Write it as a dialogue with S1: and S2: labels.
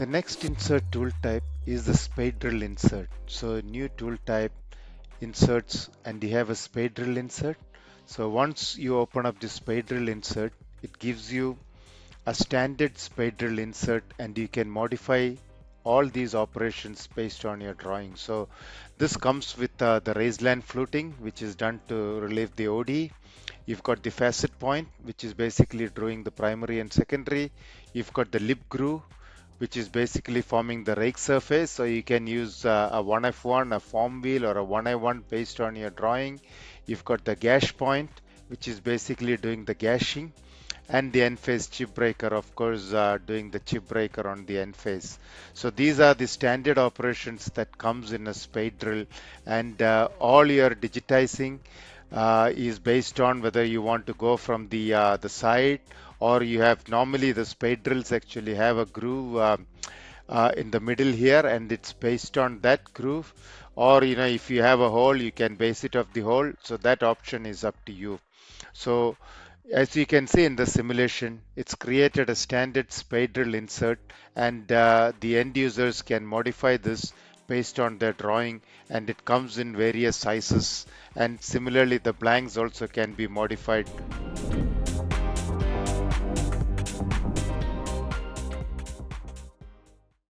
S1: The next insert tool type is the spade drill insert. So a new tool type inserts and you have a spade drill insert. So once you open up the spade drill insert, it gives you a standard spade drill insert and you can modify all these operations based on your drawing. So this comes with the raised line fluting, which is done to relieve the OD. You've got the facet point, which is basically drawing the primary and secondary. You've got the lip groove, which is basically forming the rake surface. So you can use a 1F1, a form wheel, or a 1I1 based on your drawing. You've got the gash point, which is basically doing the gashing, and the end face chip breaker, of course, doing the chip breaker on the end face. So these are the standard operations that comes in a spade drill, and all your digitizing is based on whether you want to go from the side, or you have normally the spade drills actually have a groove in the middle here, and it's based on that groove. Or if you have a hole, you can base it off the hole. So that option is up to you. So as you can see in the simulation, it's created a standard spade drill insert, and the end users can modify this based on their drawing, and it comes in various sizes. And similarly, the blanks also can be modified